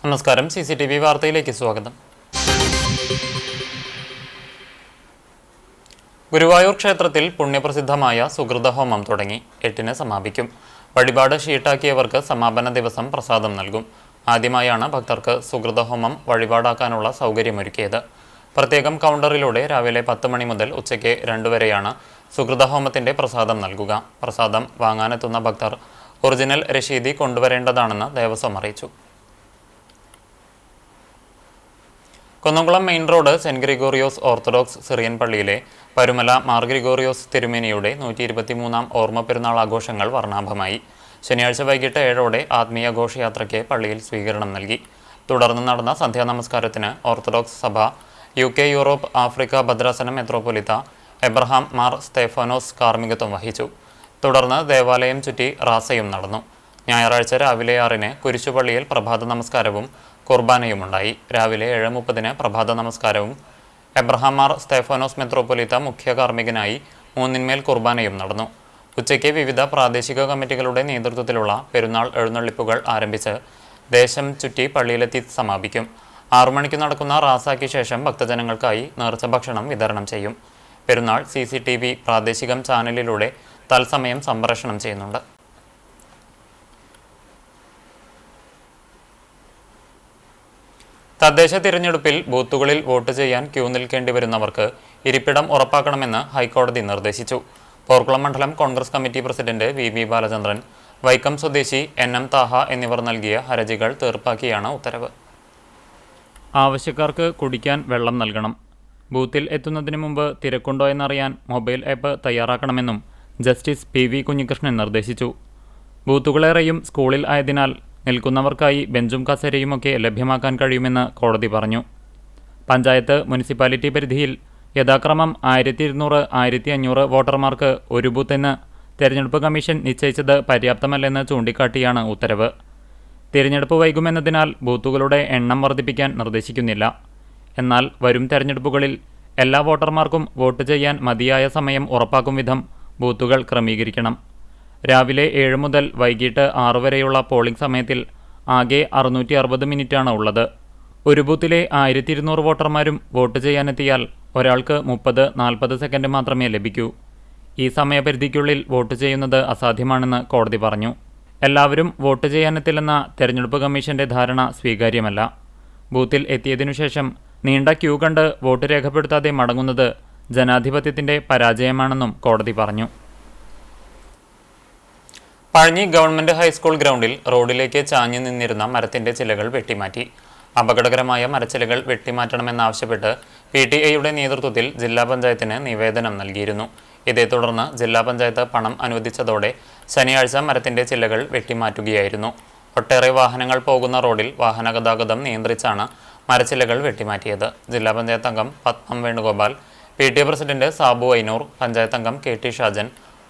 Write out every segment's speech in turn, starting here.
നമസ്കാരം. CCTV വാർത്തയിലേക്ക് സ്വാഗതം. ഗുരുവായൂർ ക്ഷേത്രത്തിൽ പുണ്യപ്രസിദ്ധമായ സുകൃതഹോമം തുടങ്ങി. 8-ന് സമാപിക്കും. വഴിപാട് ഷീട്ടാക്കിയവർക്ക് സമാപന ദിവസം പ്രസാദം നൽകും. ആദ്യമായാണ് ഭക്തർക്ക് സുകൃതഹോമം വഴിപാടാക്കാനുള്ള സൗകര്യമൊരുക്കിയത്. പ്രത്യേകം കൗണ്ടറിലൂടെ രാവിലെ 10 മണി മുതൽ ഉച്ചയ്ക്ക് 2 വരെയാണ് സുകൃതഹോമത്തിന്റെ പ്രസാദം നൽകുക. പ്രസാദം വാങ്ങാനെത്തുന്ന ഭക്തർ ഒറിജിനൽ രശീതി കൊണ്ടുവരേണ്ടതാണെന്ന് ദേവസ്വം അറിയിച്ചു. Kunnamkulam main road saint Gregorios orthodox Syrian പള്ളിയിലെ പരുമല മാർ ഗ്രിഗോറിയോസ് തിരുമേനിയുടെ 123-ാം ഓർമ്മ പെരുന്നാൾ ആഘോഷങ്ങൾ വർണ്ണാഭമായി. ശനിയാഴ്ച വൈകിട്ട് 7-ഓടെ ആത്മീയ ഘോഷയാത്രയ്ക്ക് പള്ളിയിൽ സ്വീകരണം നൽകി. തുടർന്ന് നടന്ന സന്ധ്യാനമസ്കാരത്തിന് ഓർത്തഡോക്സ് സഭ UK യൂറോപ്പ് ആഫ്രിക്ക ഭദ്രാസനം മെത്രോപൊലിത്ത എബ്രഹാം മാർ സ്തേഫാനോസ് കാർമ്മികത്വം വഹിച്ചു. തുടർന്ന് ദേവാലയം ചുറ്റി റാസയും നടന്നു. ഞായറാഴ്ച രാവിലെ 6-ന് കുരിശുപള്ളിയിൽ പ്രഭാത നമസ്കാരവും കുർബാനയുമുണ്ടായി. രാവിലെ 7:30-ന് പ്രഭാത നമസ്കാരവും എബ്രഹാം മാർ സ്തേഫാനോസ് മെത്രോപൊലിത്ത മുഖ്യ കാർമ്മികനായി 3-ന്മേൽ കുർബാനയും നടന്നു. ഉച്ചയ്ക്ക് വിവിധ പ്രാദേശിക കമ്മിറ്റികളുടെ നേതൃത്വത്തിലുള്ള പെരുന്നാൾ എഴുന്നള്ളിപ്പുകൾ ആരംഭിച്ച് ദേശം ചുറ്റി പള്ളിയിലെത്തി സമാപിക്കും. 6 മണിക്ക് നടക്കുന്ന റാസായ്ക്ക് ശേഷം ഭക്തജനങ്ങൾക്കായി നേർച്ച ഭക്ഷണം വിതരണം ചെയ്യും. പെരുന്നാൾ CCTV പ്രാദേശിക ചാനലിലൂടെ തത്സമയം സംപ്രേഷണം ചെയ്യുന്നുണ്ട്. തദ്ദേശ തിരഞ്ഞെടുപ്പിൽ ബൂത്തുകളിൽ വോട്ട് ചെയ്യാൻ ക്യൂ നിൽക്കേണ്ടി വരുന്നവർക്ക് ഇരിപ്പിടം ഉറപ്പാക്കണമെന്ന് ഹൈക്കോടതി നിർദ്ദേശിച്ചു. പോർക്കുളം മണ്ഡലം Congress committee president VV Balachandran, Vaikom സ്വദേശി NM താഹ എന്നിവർ നൽകിയ ഹർജികൾ തീർപ്പാക്കിയാണ് ഉത്തരവ്. ആവശ്യക്കാർക്ക് കുടിക്കാൻ വെള്ളം നൽകണം. ബൂത്തിൽ എത്തുന്നതിന് മുമ്പ് തിരക്കുണ്ടോ എന്നറിയാൻ മൊബൈൽ ആപ്പ് തയ്യാറാക്കണമെന്നും ജസ്റ്റിസ് PV കുഞ്ഞികൃഷ്ണൻ നിർദ്ദേശിച്ചു. ബൂത്തുകളേറെയും സ്കൂളിൽ ആയതിനാൽ നിൽക്കുന്നവർക്കായി ബെഞ്ചും കസേരയുമൊക്കെ ലഭ്യമാക്കാൻ കഴിയുമെന്ന് കോടതി പറഞ്ഞു. പഞ്ചായത്ത് മുനിസിപ്പാലിറ്റി പരിധിയിൽ യഥാക്രമം 1200, 1500 വോട്ടർമാർക്ക് ഒരു ബൂത്തെന്ന് തെരഞ്ഞെടുപ്പ് കമ്മീഷൻ നിശ്ചയിച്ചത് പര്യാപ്തമല്ലെന്ന് ചൂണ്ടിക്കാട്ടിയാണ് ഉത്തരവ്. തിരഞ്ഞെടുപ്പ് വൈകുമെന്നതിനാൽ ബൂത്തുകളുടെ എണ്ണം വർദ്ധിപ്പിക്കാൻ നിർദ്ദേശിക്കുന്നില്ല. എന്നാൽ വരും തെരഞ്ഞെടുപ്പുകളിൽ എല്ലാ വോട്ടർമാർക്കും വോട്ട് ചെയ്യാൻ മതിയായ സമയം ഉറപ്പാക്കും വിധം ബൂത്തുകൾ ക്രമീകരിക്കണം. രാവിലെ 7 മുതൽ വൈകിട്ട് 6 വരെയുള്ള പോളിംഗ് സമയത്തിൽ ആകെ 660 മിനിറ്റാണ് ഉള്ളത്. ഒരു ബൂത്തിലെ 1200 വോട്ടർമാരും വോട്ട് ചെയ്യാനെത്തിയാൽ ഒരാൾക്ക് 30-40 സെക്കൻഡ് മാത്രമേ ലഭിക്കൂ. ഈ സമയപരിധിക്കുള്ളിൽ വോട്ട് ചെയ്യുന്നത് അസാധ്യമാണെന്ന് കോടതി പറഞ്ഞു. എല്ലാവരും വോട്ട് ചെയ്യാനെത്തില്ലെന്ന തെരഞ്ഞെടുപ്പ് കമ്മീഷന്റെ ധാരണ സ്വീകാര്യമല്ല. ബൂത്തിൽ എത്തിയതിനുശേഷം നീണ്ട ക്യൂ കണ്ട് വോട്ട് രേഖപ്പെടുത്താതെ മടങ്ങുന്നത് ജനാധിപത്യത്തിന്റെ പരാജയമാണെന്നും കോടതി പറഞ്ഞു. പഴഞ്ഞി ഗവൺമെന്റ് ഹൈസ്കൂൾ ഗ്രൗണ്ടിൽ റോഡിലേക്ക് ചാഞ്ഞു നിന്നിരുന്ന മരത്തിന്റെ ചിലകൾ വെട്ടിമാറ്റി. അപകടകരമായ മരച്ചിലകൾ വെട്ടിമാറ്റണമെന്നാവശ്യപ്പെട്ട് PTA-യുടെ നേതൃത്വത്തിൽ ജില്ലാ പഞ്ചായത്തിന് നിവേദനം നൽകിയിരുന്നു. ഇതേ തുടർന്ന് ജില്ലാ പഞ്ചായത്ത് പണം അനുവദിച്ചതോടെ ശനിയാഴ്ച മരത്തിന്റെ ചിലകൾ വെട്ടിമാറ്റുകയായിരുന്നു. ഒട്ടേറെ വാഹനങ്ങൾ പോകുന്ന റോഡിൽ വാഹന ഗതാഗതം നിയന്ത്രിച്ചാണ് മരച്ചിലകൾ വെട്ടിമാറ്റിയത്. ജില്ലാ പഞ്ചായത്ത് അംഗം പത്മം വേണുഗോപാൽ, PTA പ്രസിഡന്റ് സാബു ഐനൂർ, പഞ്ചായത്ത് അംഗം KT Shajan,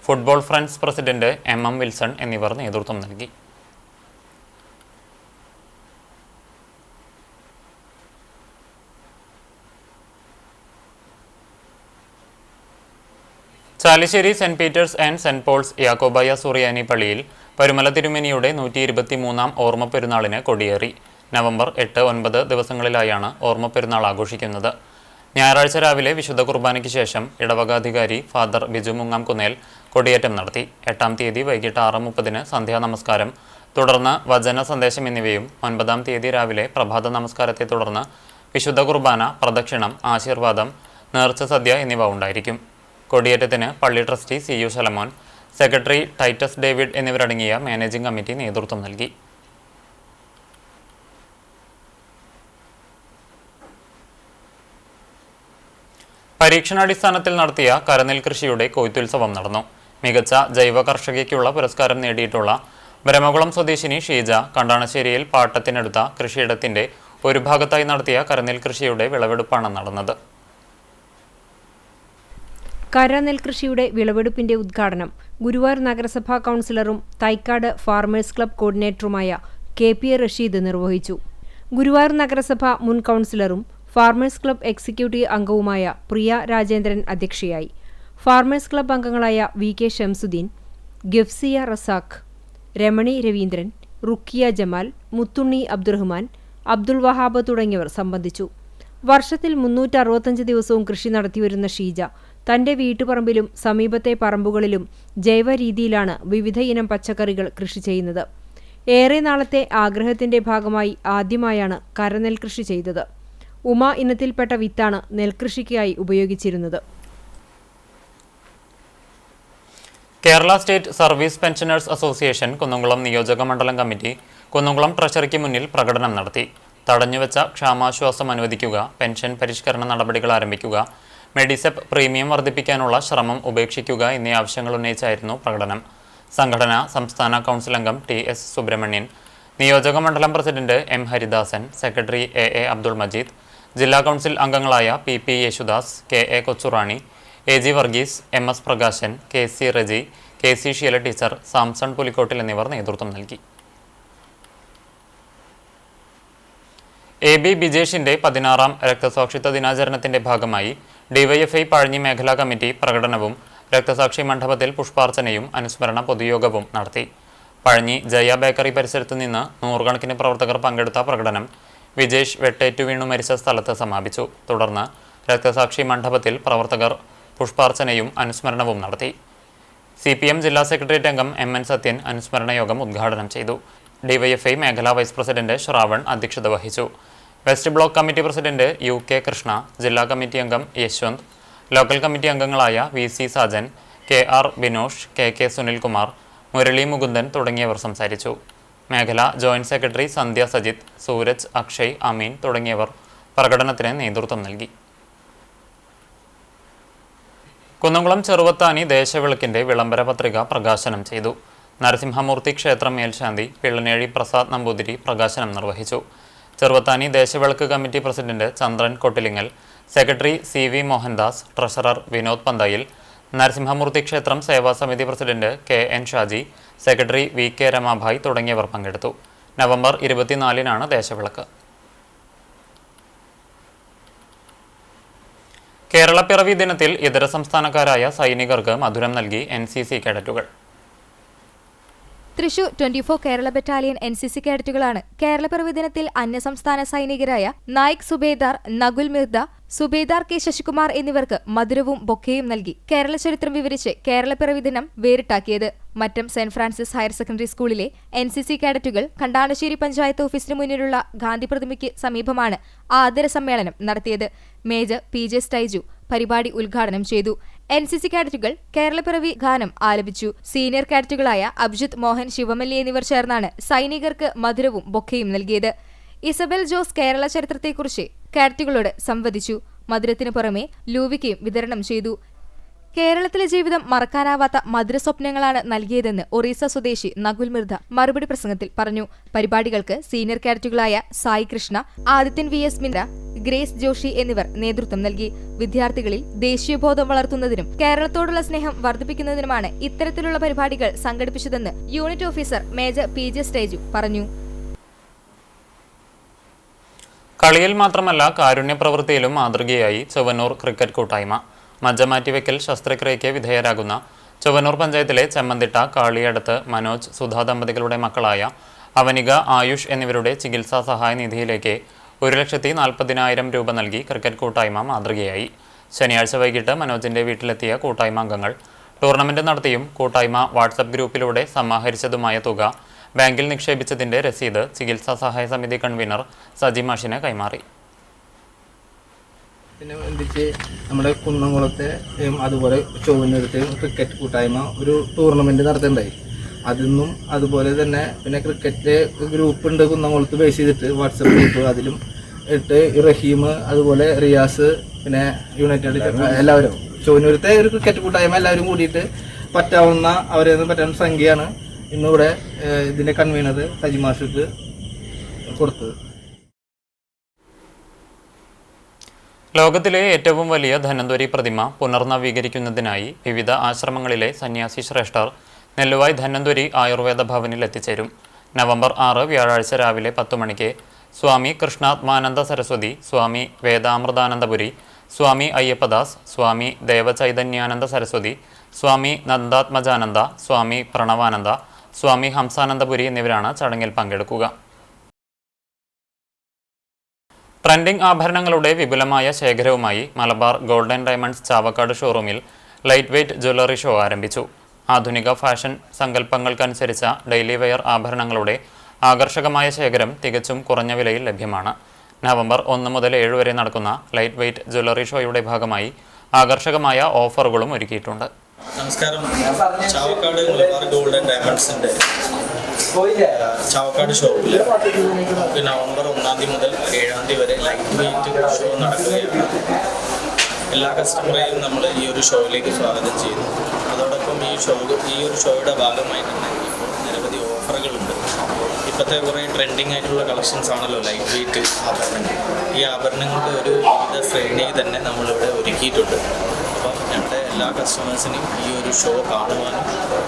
football friends president MM Wilson എന്നിവർ നേതൃത്വം നൽകി. Chalissery Saint Peter's and Saint Paul's യാക്കോബായ സുറിയാനി പള്ളിയിൽ പരുമല തിരുമേനിയുടെ 123-ാം ഓർമ്മ പെരുന്നാളിന് കൊടിയേറി. നവംബർ 8, 9 ദിവസങ്ങളിലായാണ് ഓർമ്മ പെരുന്നാൾ ആഘോഷിക്കുന്നത്. ഞായറാഴ്ച രാവിലെ വിശുദ്ധ കുർബാനയ്ക്ക് ശേഷം ഇടവകാധികാരി ഫാദർ ബിജു മുങ്ങാംകുന്നേൽ കൊടിയേറ്റം നടത്തി. 8-ാം തീയതി വൈകിട്ട് 6:30-ന് സന്ധ്യാനമസ്കാരം, തുടർന്ന് വചന സന്ദേശം എന്നിവയും 9-ാം തീയതി രാവിലെ പ്രഭാത നമസ്കാരത്തെ തുടർന്ന് വിശുദ്ധ കുർബാന, പ്രദക്ഷിണം, ആശീർവാദം, നേർച്ച സദ്യ എന്നിവ ഉണ്ടായിരിക്കും. കൊടിയേറ്റത്തിന് പള്ളി trustee CU Shalamon, secretary Titus David എന്നിവരടങ്ങിയ മാനേജിംഗ് കമ്മിറ്റി നേതൃത്വം നൽകി. പരീക്ഷണാടിസ്ഥാനത്തിൽ നടത്തിയ കരനെൽ കൃഷിയുടെ കൊയ്ത്തുത്സവം നടന്നു. മികച്ച ജൈവ കർഷകയ്ക്കുള്ള പുരസ്കാരം നേടിയിട്ടുള്ള ബ്രഹ്മകുളം സ്വദേശിനി ഷീജ കണ്ടാണശ്ശേരിയിൽ പാട്ടത്തിനെടുത്ത കൃഷിയിടത്തിന്റെ ഒരു ഭാഗത്തായി നടത്തിയ കരനെൽ കൃഷിയുടെ വിളവെടുപ്പാണ് നടന്നത്. കരനെൽകൃഷിയുടെ വിളവെടുപ്പിന്റെ ഉദ്ഘാടനം ഗുരുവായൂർ നഗരസഭാ കൗൺസിലറും തൈക്കാട് ഫാർമേഴ്സ് ക്ലബ് കോർഡിനേറ്ററുമായ KP റഷീദ് നിർവഹിച്ചു. ഗുരുവായൂർ നഗരസഭ മുൻ കൗൺസിലറും ഫാർമേഴ്സ് ക്ലബ് എക്സിക്യൂട്ടീവ് അംഗവുമായ പ്രിയ രാജേന്ദ്രൻ അധ്യക്ഷയായി. ഫാർമേഴ്സ് ക്ലബ് അംഗങ്ങളായ VK ഷംസുദ്ദീൻ, ഗഫ്സിയ റസാഖ്, രമണി രവീന്ദ്രൻ, റുക്കിയ ജമാൽ, മുത്തുണ്ണി അബ്ദുറഹ്മാൻ, അബ്ദുൾ വഹാബ് തുടങ്ങിയവർ സംബന്ധിച്ചു. വർഷത്തിൽ 365 ദിവസവും കൃഷി നടത്തിവരുന്ന ഷീജ തന്റെ വീട്ടുപറമ്പിലും സമീപത്തെ പറമ്പുകളിലും ജൈവ രീതിയിലാണ് വിവിധയിനം പച്ചക്കറികൾ കൃഷി ചെയ്യുന്നത്. ഏറെ നാളത്തെ ആഗ്രഹത്തിന്റെ ഭാഗമായി ആദ്യമായാണ് കരനെൽകൃഷി ചെയ്തത്. ഉമ ഇനത്തിൽപ്പെട്ട വിത്താണ് നെൽകൃഷിക്കായി ഉപയോഗിച്ചിരുന്നത്. Kerala state service pensioners association Kunnamkulam നിയോജക മണ്ഡലം കമ്മിറ്റി കുന്നംകുളം ട്രഷറിക്ക് മുന്നിൽ പ്രകടനം നടത്തി. തടഞ്ഞുവെച്ച ക്ഷാമാശ്വാസം അനുവദിക്കുക, പെൻഷൻ പരിഷ്കരണ നടപടികൾ ആരംഭിക്കുക, മെഡിസെപ്പ് പ്രീമിയം വർദ്ധിപ്പിക്കാനുള്ള ശ്രമം ഉപേക്ഷിക്കുക എന്നീ ആവശ്യങ്ങൾ ഉന്നയിച്ചായിരുന്നു പ്രകടനം. സംഘടന സംസ്ഥാന കൗൺസിൽ അംഗം TS സുബ്രഹ്മണ്യൻ, നിയോജക മണ്ഡലം president M Haridasan, secretary AA Abdul Majeed, ജില്ലാ കൗൺസിൽ അംഗങ്ങളായ PP Yesudas, KA Kochurani, AG Varghese, MS Prakashan, KC Reji, KC Sheela teacher, Samson Pulikottil എന്നിവർ നേതൃത്വം നൽകി. AB ബിജേഷിന്റെ 16ാം രക്തസാക്ഷിത്വ ദിനാചരണത്തിന്റെ ഭാഗമായി DYFI പഴഞ്ഞി മേഖലാ കമ്മിറ്റി പ്രകടനവും രക്തസാക്ഷി മണ്ഡപത്തിൽ പുഷ്പാർച്ചനയും അനുസ്മരണ പൊതുയോഗവും നടത്തി. പഴഞ്ഞി ജയ ബേക്കറി പരിസരത്ത് നിന്ന് നൂറുകണക്കിന് പ്രവർത്തകർ പങ്കെടുത്ത പ്രകടനം വിജേഷ് വെട്ടേറ്റു വീണു മരിച്ച സ്ഥലത്ത് സമാപിച്ചു. തുടർന്ന് രക്തസാക്ഷി മണ്ഡപത്തിൽ പ്രവർത്തകർ പുഷ്പാർച്ചനയും അനുസ്മരണവും നടത്തി. CPM ജില്ലാ സെക്രട്ടേറിയറ്റ് അംഗം MN സത്യൻ അനുസ്മരണ യോഗം ഉദ്ഘാടനം ചെയ്തു. DYFI മേഖലാ വൈസ് പ്രസിഡന്റ് ശ്രാവൺ അധ്യക്ഷത വഹിച്ചു. West block committee president UK Krishna, ജില്ലാ കമ്മിറ്റി അംഗം യശ്വന്ത്, ലോക്കൽ കമ്മിറ്റി അംഗങ്ങളായ VC Sajan, KR Binosh, KK Sunilkumar, Murali Mukundan തുടങ്ങിയവർ സംസാരിച്ചു. മേഖലാ ജോയിന്റ് സെക്രട്ടറി സന്ധ്യ സജിത്, സൂരജ്, അക്ഷയ്, അമീൻ തുടങ്ങിയവർ പ്രകടനത്തിന് നേതൃത്വം നൽകി. കുന്നംകുളം ചെറുവത്താനി ദേശവിളക്കിന്റെ വിളംബര പത്രിക പ്രകാശനം ചെയ്തു. നരസിംഹമൂർത്തി ക്ഷേത്രം മേൽശാന്തി പിള്ളനേഴി പ്രസാദ് നമ്പൂതിരി പ്രകാശനം നിർവഹിച്ചു. ചെറുവത്താനി ദേശവിളക്ക് committee president Chandran Kottilingal, secretary CV Mohandas, treasurer Vinod Panthayil, Narasimhamoorthy ക്ഷേത്രം സേവാസമിതി president KN Shaji, secretary VK Ramabhai തുടങ്ങിയവർ പങ്കെടുത്തു. നവംബർ 24-നാണ് ദേശവിളക്ക്. കേരളപ്പിറവി ദിനത്തിൽ ഇതര സംസ്ഥാനക്കാരായ സൈനികർക്ക് മധുരം നൽകി NCC കേഡറ്റുകൾ. തൃശൂർ 24 കേരള ബറ്റാലിയൻ NCC കേഡറ്റുകളാണ് കേരളപ്പിറവി ദിനത്തിൽ അന്യസംസ്ഥാന സൈനികരായ നായിക് സുബേദാർ നകുൽ മിർദ, സുബേദാർ K ശശികുമാർ എന്നിവർക്ക് മധുരവും ബൊക്കയും നൽകി കേരള ചരിത്രം വിവരിച്ച് കേരളപ്പിറവി ദിനം വേറിട്ടാക്കിയത്. Mattam Saint Francis higher secondary സ്കൂളിലെ NCC കേഡറ്റുകൾ കണ്ടാണശ്ശേരി പഞ്ചായത്ത് ഓഫീസിന് മുന്നിലുള്ള ഗാന്ധി പ്രതിമയ്ക്ക് സമീപമാണ് ആദര സമ്മേളനം നടത്തിയത്. മേജർ PJ സ്റ്റൈജു പരിപാടി ഉദ്ഘാടനം ചെയ്തു. NCC കേഡറ്റുകൾ കേരളപ്പിറവി ഗാനം ആലപിച്ചു. സീനിയർ കേഡറ്റുകളായ അഭിജിത്ത് മോഹൻ, ശിവമല്ലി എന്നിവർ ചേർന്നാണ് സൈനികർക്ക് മധുരവും ബൊക്കയും നൽകിയത്. ഇസബൽ ജോസ് കേരള ചരിത്രത്തെക്കുറിച്ച് കേഡറ്റുകളോട് സംവദിച്ചു. മധുരത്തിനു പുറമെ ലൂവിക്കയും വിതരണം ചെയ്തു. കേരളത്തിലെ ജീവിതം മറക്കാനാവാത്ത മധുര സ്വപ്നങ്ങളാണ് നൽകിയതെന്ന് ഒറീസ സ്വദേശി നകുൽ മിർദ മറുപടി പ്രസംഗത്തിൽ പറഞ്ഞു. പരിപാടികൾക്ക് സീനിയർ കേഡറ്റുകളായ സായി കൃഷ്ണ, ആദിത്യൻ VS മിന്ദ്ര, ഗ്രേസ് ജോഷി എന്നിവർ നേതൃത്വം നൽകി. വിദ്യാർത്ഥികളിൽ ദേശീയബോധം വളർത്തുന്നതിനും കേരളത്തോടുള്ള സ്നേഹം വർദ്ധിപ്പിക്കുന്നതിനുമാണ് ഇത്തരത്തിലുള്ള പരിപാടികൾ സംഘടിപ്പിച്ചതെന്ന് യൂണിറ്റ് ഓഫീസർ മേജർ PJ സ്റ്റേജു പറഞ്ഞു. കളിയിൽ മാത്രമല്ല കാരുണ്യ പ്രവൃത്തിയിലും മാതൃകയായി ചൊവ്വന്നൂർ ക്രിക്കറ്റ് കൂട്ടായ്മ. മജ്ജമാറ്റിവെക്കൽ ശസ്ത്രക്രിയയ്ക്ക് വിധേയരാകുന്ന ചൊവ്വന്നൂർ പഞ്ചായത്തിലെ ചെമ്മന്തിട്ട, കാളിയടത്ത് മനോജ്, സുധാ ദമ്പതികളുടെ മക്കളായ അവനിക, ആയുഷ് എന്നിവരുടെ ചികിത്സാ സഹായ നിധിയിലേക്ക് 1,40,000 രൂപ നൽകി ക്രിക്കറ്റ് കൂട്ടായ്മ മാതൃകയായി. ശനിയാഴ്ച വൈകിട്ട് മനോജിന്റെ വീട്ടിലെത്തിയ കൂട്ടായ്മ അംഗങ്ങൾ ടൂർണമെന്റ് നടത്തിയും കൂട്ടായ്മ വാട്സപ്പ് ഗ്രൂപ്പിലൂടെ സമാഹരിച്ചതുമായ തുക ബാങ്കിൽ നിക്ഷേപിച്ചതിന്റെ രസീത് ചികിത്സാ സഹായ സമിതി കൺവീനർ സജി മാഷിന് കൈമാറി. പിന്നെ ബന്ധിച്ച് നമ്മുടെ കുന്നംകുളത്തെ അതുപോലെ ചൊവ്വന്നൂരത്തെയും ക്രിക്കറ്റ് കൂട്ടായ്മ ഒരു ടൂർണമെന്റ് നടത്തുന്നുണ്ടായി. അതിന്നും അതുപോലെ തന്നെ പിന്നെ ക്രിക്കറ്റ് ഗ്രൂപ്പ് ഉണ്ട് കുന്നംകുളത്ത് ബേസ് ചെയ്തിട്ട്, വാട്സപ്പ് ഗ്രൂപ്പ്. അതിലും ഇട്ട് റഹീം, അതുപോലെ റിയാസ്, പിന്നെ യുണൈറ്റഡ് എല്ലാവരും ചൊവ്വന്നൂരത്തെ ഒരു ക്രിക്കറ്റ് കൂട്ടായ്മ എല്ലാവരും കൂടിയിട്ട് അവരെ പറ്റാവുന്ന സംഖ്യയാണ് ഇന്നിവിടെ ഇതിന്റെ കൺവീനർ സജി മാഷിക്ക് കൊടുത്തത്. ലോകത്തിലെ ഏറ്റവും വലിയ ധന്വന്തരി പ്രതിമ പുനർനവീകരിക്കുന്നതിനായി വിവിധ ആശ്രമങ്ങളിലെ സന്യാസി ശ്രേഷ്ഠർ നെല്ലുവായ് ധന്വന്തരി ആയുർവേദ ഭവനിൽ എത്തിച്ചേരും. നവംബർ 6 വ്യാഴാഴ്ച രാവിലെ 10 മണിക്ക് സ്വാമി കൃഷ്ണാത്മാനന്ദ സരസ്വതി, സ്വാമി വേദാമൃതാനന്ദപുരി, സ്വാമി അയ്യപ്പദാസ്, സ്വാമി ദേവചൈതന്യാനന്ദ സരസ്വതി, സ്വാമി നന്ദാത്മജാനന്ദ, സ്വാമി പ്രണവാനന്ദ, സ്വാമി ഹംസാനന്ദപുരി എന്നിവരാണ് ചടങ്ങിൽ പങ്കെടുക്കുക. ട്രെൻഡിംഗ് ആഭരണങ്ങളുടെ വിപുലമായ ശേഖരവുമായി മലബാർ ഗോൾഡൻ ഡയമണ്ട്സ് ചാവക്കാട് ഷോറൂമിൽ ലൈറ്റ് വെയ്റ്റ് ജ്വല്ലറി ഷോ ആരംഭിച്ചു. ആധുനിക ഫാഷൻ സങ്കല്പങ്ങൾക്കനുസരിച്ച ഡെയിലി വെയർ ആഭരണങ്ങളുടെ ആകർഷകമായ ശേഖരം തികച്ചും കുറഞ്ഞ വിലയിൽ ലഭ്യമാണ്. നവംബർ 1 മുതൽ 7 വരെ നടക്കുന്ന ലൈറ്റ് വെയ്റ്റ് ജ്വല്ലറി ഷോയുടെ ഭാഗമായി ആകർഷകമായ ഓഫറുകളും ഒരുക്കിയിട്ടുണ്ട്. നമസ്കാരം. ചാവക്കാട് മലബാർ ഗോൾഡൻ ഡയമണ്ട്സിൻ്റെ ചാവക്കാട് ഷോപ്പിൽ നമുക്ക് നവംബർ 1 മുതൽ 7 വരെ ലൈറ്റ് വെയ്റ്റ് ഷോ നടക്കുകയാണ്. എല്ലാ കസ്റ്റമറെയും നമ്മൾ ഈ ഒരു ഷോയിലേക്ക് സ്വാഗതം ചെയ്യുന്നു. അതോടൊപ്പം ഈ ഒരു ഷോയുടെ ഭാഗമായിട്ട് തന്നെ ഇപ്പോൾ നിരവധി ഓഫറുകളുണ്ട്. ഇപ്പോഴത്തെ കുറേ ട്രെൻഡിങ് ആയിട്ടുള്ള കളക്ഷൻസ് ആണല്ലോ ലൈറ്റ് വെയ്റ്റ് ആഭരണങ്ങൾ. ഈ ആഭരണങ്ങളുടെ ഒരു വിവിധ ശ്രേണി തന്നെ നമ്മളിവിടെ ഒരുക്കിയിട്ടുണ്ട്. അപ്പം ഞങ്ങളുടെ എല്ലാ കസ്റ്റമേഴ്സിനും ഈ ഒരു ഷോ കാണുവാനും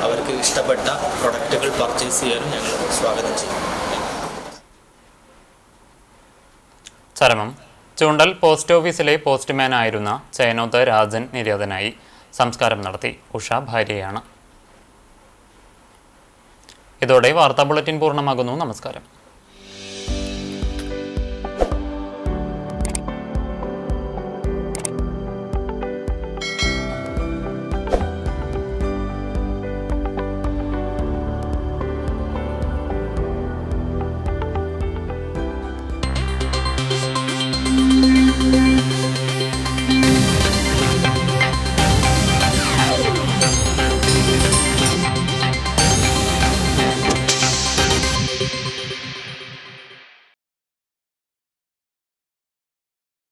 അവർക്ക് ഇഷ്ടപ്പെട്ട പ്രൊഡക്റ്റുകൾ പർച്ചേസ് ചെയ്യാനും ഞങ്ങൾ സ്വാഗതം ചെയ്യും. ചരമം. ചൂണ്ടൽ പോസ്റ്റ് ഓഫീസിലെ പോസ്റ്റ്മാനായിരുന്ന ചേനോത്ത് രാജൻ നിര്യാതനായി. സംസ്കാരം നടത്തി. ഉഷ ഭാര്യയാണ്. ഇതോടെ വാർത്താ ബുള്ളറ്റിൻ പൂർണ്ണമാകുന്നു. നമസ്കാരം.